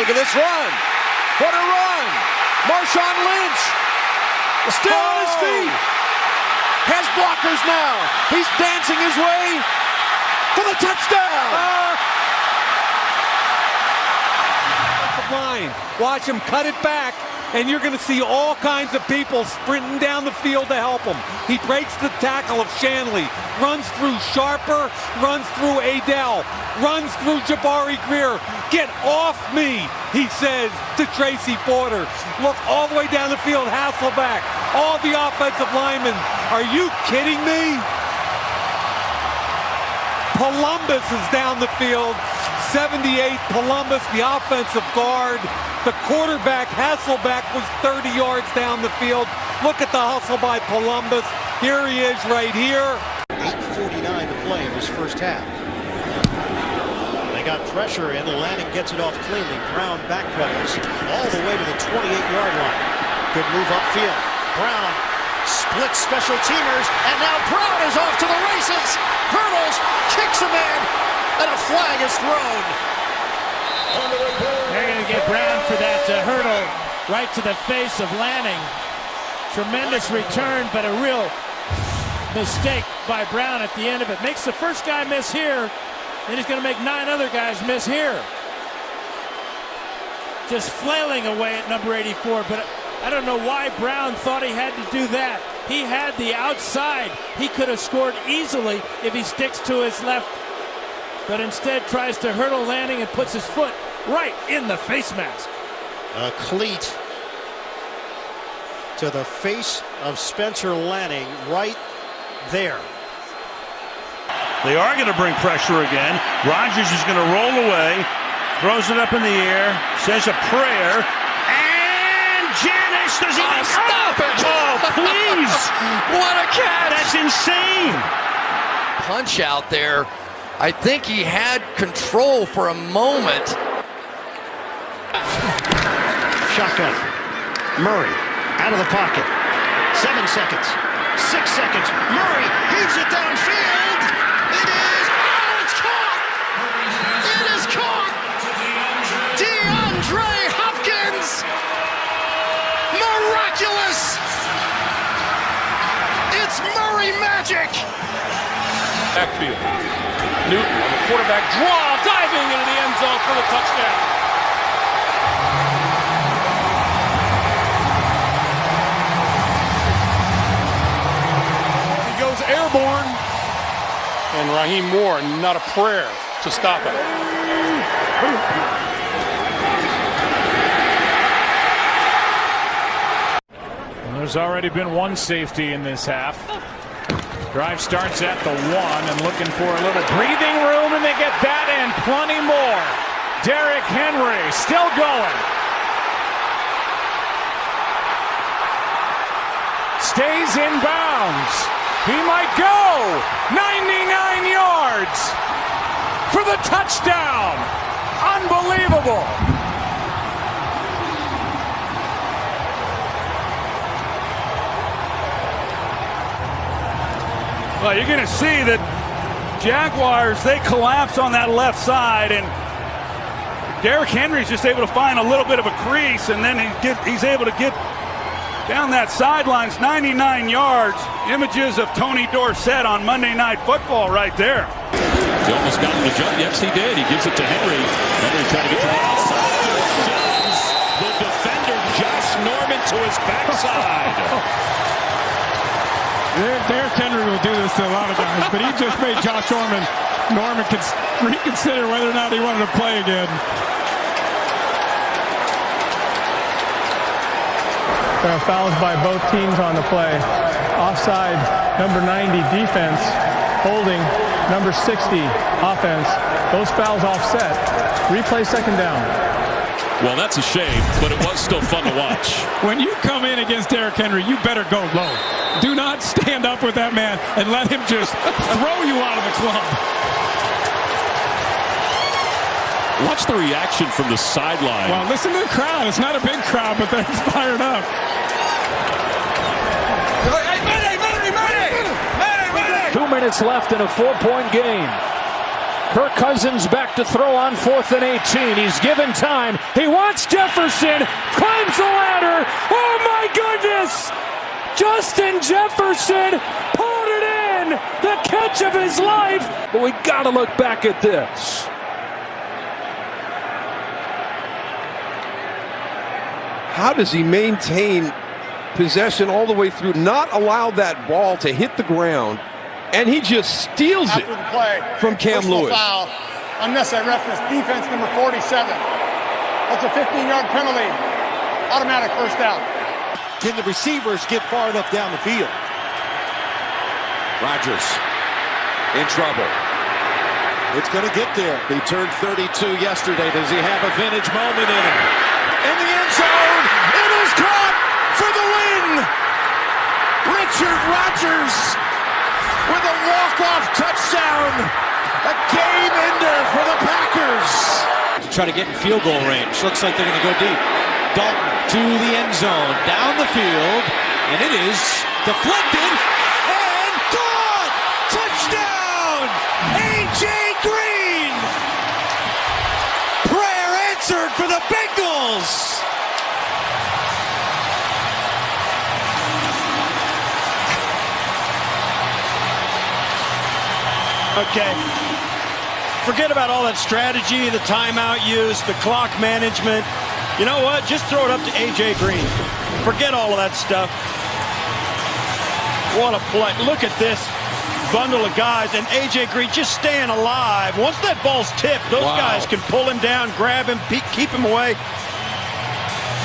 Look at this run. What a run. Marshawn Lynch still on his feet. Has blockers now. He's dancing his way for the touchdown. Line. Watch him cut it back, and you're going to see all kinds of people sprinting down the field to help him. He breaks the tackle of Shanley, runs through Sharper, runs through Adele, runs through Jabari Greer. Get off me, he says to Tracy Porter. Look all the way down the field, Hasselback, all the offensive linemen. Are you kidding me? Columbus is down the field. 78, Columbus, the offensive guard. The quarterback, Hasselback, was 30 yards down the field. Look at the hustle by Columbus. Here he is right here. 8:49 to play in this first half. They got pressure in. Lanning gets it off cleanly. Brown backpedals all the way to the 28-yard line. Good move upfield. Brown splits special teamers, and now Brown is off to the races. Hurdles, kicks a man, and a flag is thrown. They're going to get Brown for that hurdle right to the face of Lanning. Tremendous return, but a real mistake by Brown at the end of it. Makes the first guy miss here, then he's going to make 9 other guys miss here. Just flailing away at number 84, but I don't know why Brown thought he had to do that. He had the outside. He could have scored easily if he sticks to his left, but instead tries to hurdle Lanning and puts his foot right in the face mask. A cleat to the face of Spencer Lanning right there. They are going to bring pressure again. Rodgers is going to roll away, throws it up in the air, says a prayer, and Janis does he stop it! Oh, please! What a catch! That's insane! Punch out there. I think he had control for a moment. Shotgun. Murray out of the pocket. 7 seconds. 6 seconds. Murray heaves it downfield. It is. Oh, it's caught. It is caught. DeAndre Hopkins. Miraculous. It's Murray magic. Backfield. Newton on the quarterback draw, diving into the end zone for the touchdown. He goes airborne, and Raheem Moore, not a prayer to stop it. There's already been one safety in this half. Drive starts at the 1 and looking for a little breathing room, and they get that and plenty more. Derrick Henry still going. Stays in bounds. He might go. 99 yards for the touchdown. Unbelievable. Well, you're going to see that Jaguars, they collapse on that left side, and Derrick Henry's just able to find a little bit of a crease, and then he's able to get down that sidelines, 99 yards. Images of Tony Dorsett on Monday Night Football right there. He almost got him to jump. Yes, he did. He gives it to Henry. Henry trying to get to the outside. Shoves the defender, Josh Norman, to his backside. Derrick Henry will do this to a lot of guys, but he just made Josh Norman reconsider whether or not he wanted to play again. There are fouls by both teams on the play. Offside, number 90, defense. Holding, number 60, offense. Those fouls offset. Replay second down. Well, that's a shame, but it was still fun to watch. When you come in against Derrick Henry, you better go low. Do not stand up with that man and let him just throw you out of the club. Watch the reaction from the sideline. Well, listen to the crowd. It's not a big crowd, but they're fired up. 2 minutes left in a 4-point game. Kirk Cousins back to throw on 4th and 18. He's given time. He wants Jefferson. Climbs the ladder. Oh my goodness! Justin Jefferson pulled it in. The catch of his life. But we got to look back at this. How does he maintain possession all the way through, not allow that ball to hit the ground, and he just steals it from Cam Lewis. Foul. Unnecessary roughness. Defense number 47. That's a 15-yard penalty. Automatic first down. Can the receivers get far enough down the field? Rodgers in trouble. It's going to get there. He turned 32 yesterday. Does he have a vintage moment in him? In the end zone, it is caught for the win. Richard Rodgers with a walk-off touchdown. A game ender for the Packers. To try to get in field goal range. Looks like they're going to go deep. Dalton to the end zone, down the field, and it is deflected and caught! Touchdown! A.J. Green! Prayer answered for the Bengals! Okay. Forget about all that strategy, the timeout use, the clock management. You know what? Just throw it up to A.J. Green. Forget all of that stuff. What a play. Look at this bundle of guys, and A.J. Green just staying alive. Once that ball's tipped, those guys can pull him down, grab him, keep him away.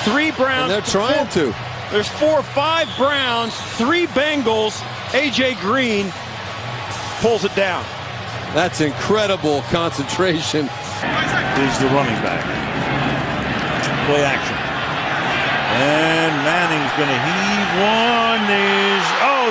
3 Browns. And they're trying to. There's 4 or 5 Browns, 3 Bengals. A.J. Green pulls it down. That's incredible concentration. Is the running back. Play action. And Manning's going to heave one.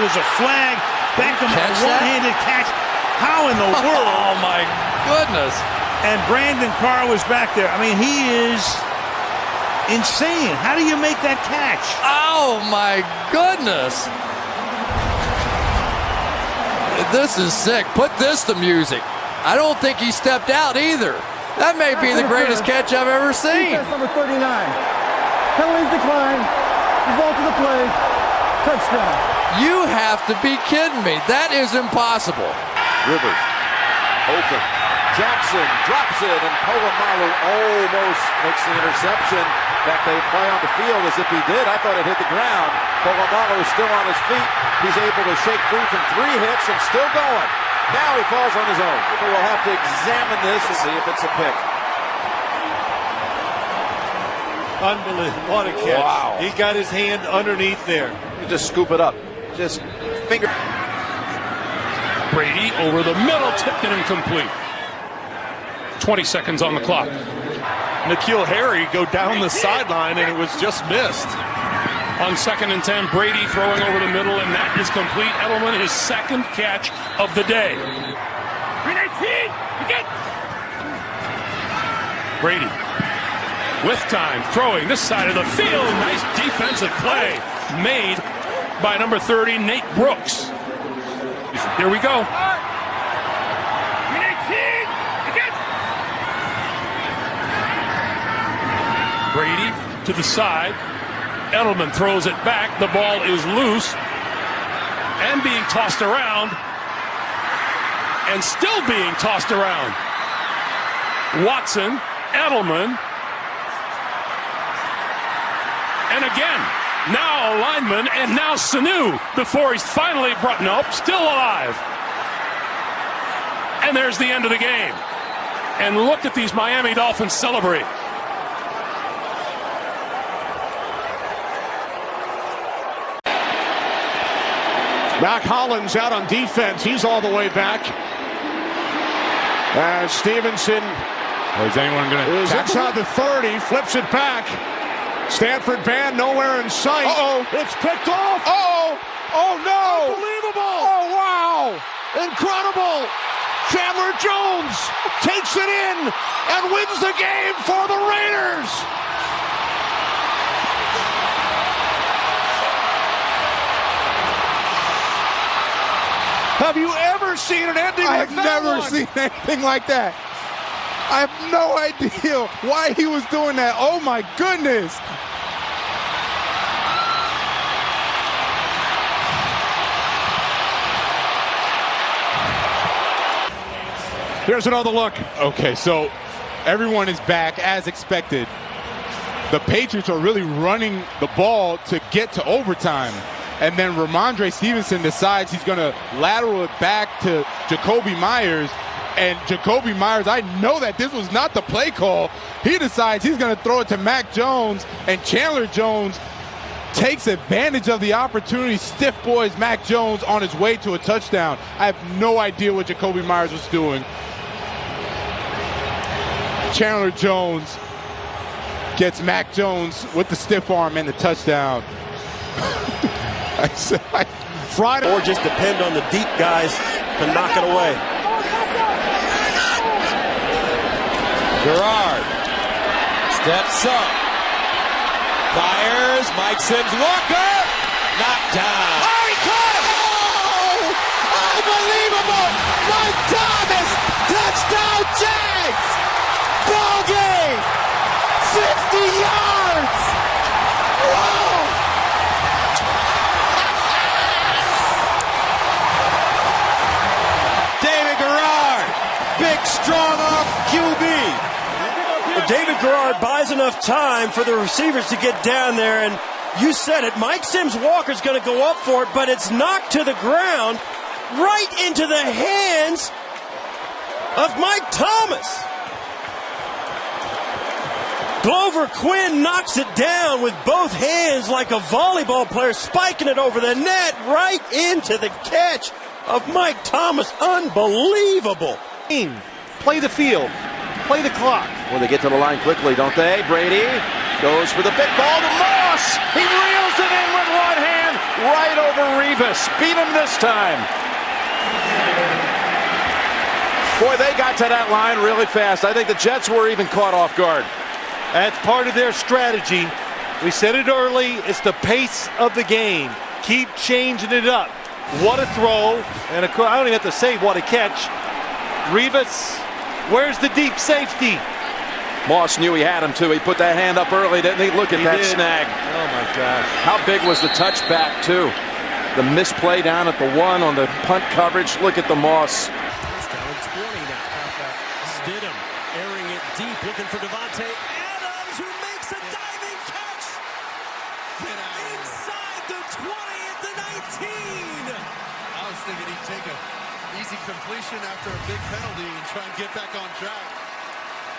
There's a flag. Beckham, a one-handed catch. How in the world? Oh, my goodness. And Brandon Carr was back there. I mean, he is insane. How do you make that catch? Oh, my goodness. This is sick. Put this to music. I don't think he stepped out either. That may be the greatest catch I've ever seen. Defense number 39. Penalties decline. Result of the play. Touchdown. You have to be kidding me. That is impossible. Rivers, open. Jackson drops it, and Polamalu almost makes the interception that they play on the field as if he did. I thought it hit the ground. Polamalu is still on his feet. He's able to shake free from 3 hits and still going. Now he falls on his own. But we'll have to examine this and see if it's a pick. Unbelievable. What a catch. Wow. He got his hand underneath there. You just scoop it up. Just finger. Brady over the middle, tipped it incomplete. 20 seconds on the clock. N'Keal Harry go down the sideline, and it was just missed. On 2nd and 10, Brady throwing over the middle, and that is complete. Edelman, his 2nd catch of the day. Brady with time, throwing this side of the field. Nice defensive play made by number 30, Nate Brooks. Here we go. Brady to the side. Edelman throws it back. The ball is loose and being tossed around, and still being tossed around. Watson, Edelman, and again, now a lineman, and now Sanu before he's finally brought, nope, still alive. And there's the end of the game. And look at these Miami Dolphins celebrate. Mac Hollins out on defense. He's all the way back. As Stevenson is anyone going to is inside the 30, flips it back. Stanford band nowhere in sight. Uh-oh. It's picked off. Uh-oh. Oh, no. Unbelievable. Oh, wow. Incredible. Chandler Jones takes it in and wins the game for the Raiders. Have you ever never seen an ending I like have that never one. seen anything like that. I have no idea why he was doing that. Oh my goodness. Here's another look. Okay, so everyone is back as expected. The Patriots are really running the ball to get to overtime. And then Ramondre Stevenson decides he's going to lateral it back to Jacoby Myers. And Jacoby Myers, I know that this was not the play call. He decides he's going to throw it to Mac Jones, and Chandler Jones takes advantage of the opportunity, stiff boys Mac Jones on his way to a touchdown. I have no idea what Jacoby Myers was doing. Chandler Jones gets Mac Jones with the stiff arm and the touchdown. Friday. Or just depend on the deep guys to knock it away. Gerard steps up, fires, Mike Sims, Walker, knocked down. Oh, he caught him! Oh, unbelievable! Mike Thomas, touchdown Jags! Ball game! 50 yards! Whoa! David Gerard, big strong arm QB. David Gerard buys enough time for the receivers to get down there, and you said it, Mike Sims Walker's going to go up for it, but it's knocked to the ground right into the hands of Mike Thomas. Glover Quinn knocks it down with both hands like a volleyball player, spiking it over the net right into the catch of Mike Thomas. Unbelievable. Play the field. Play the clock. Well, they get to the line quickly, don't they? Brady goes for the big ball to Moss. He reels it in with one hand right over Revis. Beat him this time. Boy, they got to that line really fast. I think the Jets were even caught off guard. That's part of their strategy. We said it early. It's the pace of the game. Keep changing it up. What a throw. And of course, I don't even have to say what a catch. Revis, where's the deep safety? Moss knew he had him, too. He put that hand up early, didn't he? Look at that did. snag. Oh, my gosh. How big was the touchback, too? The misplay down at the 1 on the punt coverage. Look at the Moss. Down 20 now. Stidham airing it deep, looking for Devontae Adams, who makes a diving catch inside the 20 at the 19. I was thinking he'd take an easy completion after a big penalty and try and get back on track.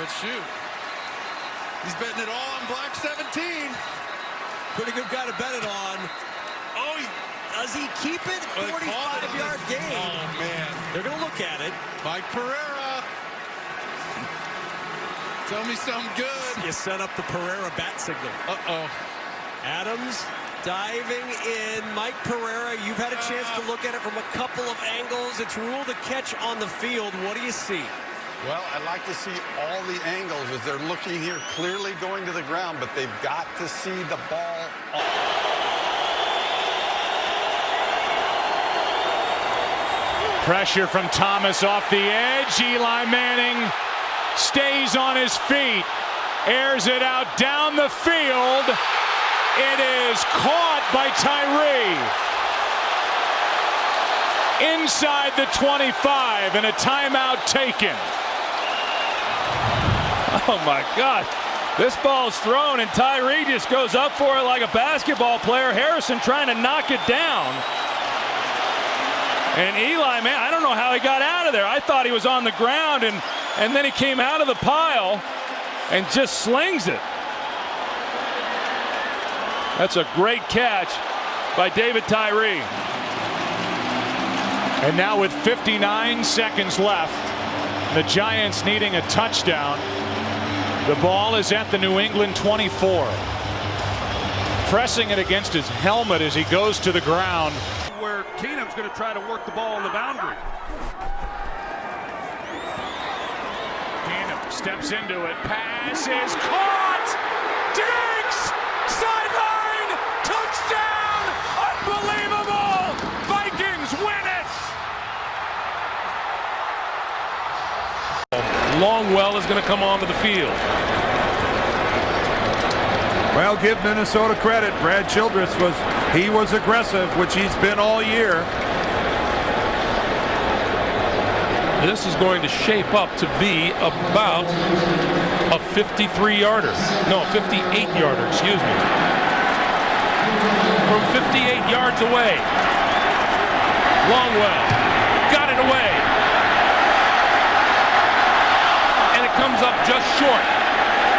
But shoot, he's betting it all on Black 17. Pretty good guy to bet it on. Oh, does he keep it? 45-yard gain. Oh, man. They're going to look at it. Mike Pereira. Tell me something good. You set up the Pereira bat signal. Uh-oh. Adams diving in. Mike Pereira, you've had a chance to look at it from a couple of angles. It's ruled a catch on the field. What do you see? Well, I'd like to see all the angles as they're looking here, clearly going to the ground, but they've got to see the ball. Pressure from Thomas off the edge. Eli Manning stays on his feet, airs it out down the field. It is caught by Tyree. Inside the 25 and a timeout taken. Oh my God. This ball's thrown and Tyree just goes up for it like a basketball player. Harrison trying to knock it down. And Eli, man, I don't know how he got out of there. I thought he was on the ground and then he came out of the pile and just slings it. That's a great catch by David Tyree. And now with 59 seconds left, the Giants needing a touchdown. The ball is at the New England 24. Pressing it against his helmet as he goes to the ground. Where Keenum's going to try to work the ball on the boundary. Keenum steps into it. Pass is caught. Diggs! Sideline! Touchdown! Unbelievable! Vikings win it! come onto the field. Well, give Minnesota credit. Brad Childress was aggressive, which he's been all year. This is going to shape up to be about a 53-yarder. No, 58-yarder, excuse me. From 58 yards away. Longwell got it away. And it comes up just short.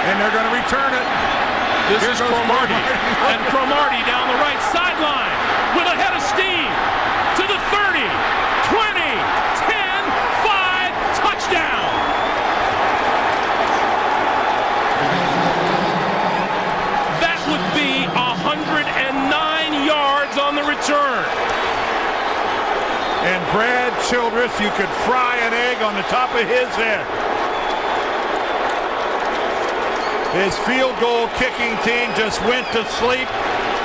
And they're going to return it. This is Cromartie. And Cromartie down the right sideline with a head of steam to the 30, 20, 10, 5, touchdown. That would be 109 yards on the return. And Brad Childress, you could fry an egg on the top of his head. His field goal kicking team just went to sleep.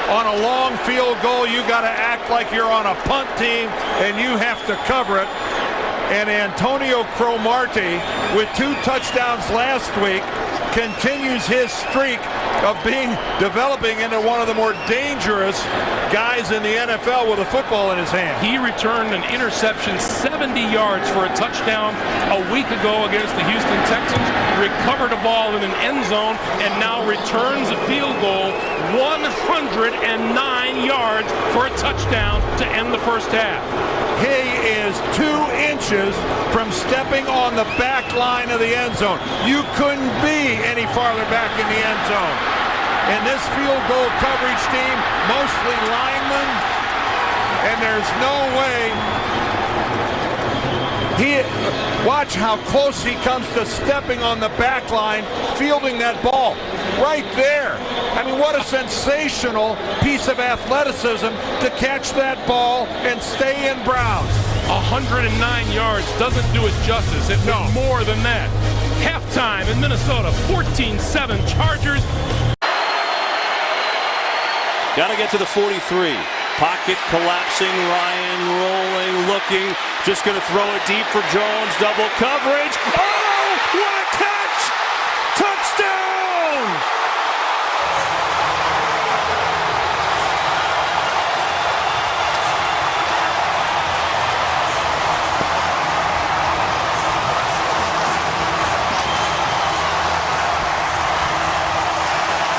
On a long field goal, you got to act like you're on a punt team, and you have to cover it. And Antonio Cromartie, with 2 touchdowns last week, continues his streak of developing into one of the more dangerous guys in the NFL with a football in his hand. He returned an interception 70 yards for a touchdown a week ago against the Houston Texans, recovered a ball in an end zone, and now returns a field goal 109 yards for a touchdown to end the first half. He is 2 inches from stepping on the back line of the end zone. You couldn't be any farther back in the end zone. And this field goal coverage team, mostly linemen, and there's no way. Watch how close he comes to stepping on the back line, fielding that ball. Right there. I mean, what a sensational piece of athleticism to catch that ball and stay in Browns. 109 yards doesn't do it justice. It was more than that. Halftime in Minnesota, 14-7 Chargers. Got to get to the 43. Pocket collapsing, Ryan rolling, looking, just going to throw it deep for Jones, double coverage. Oh, what a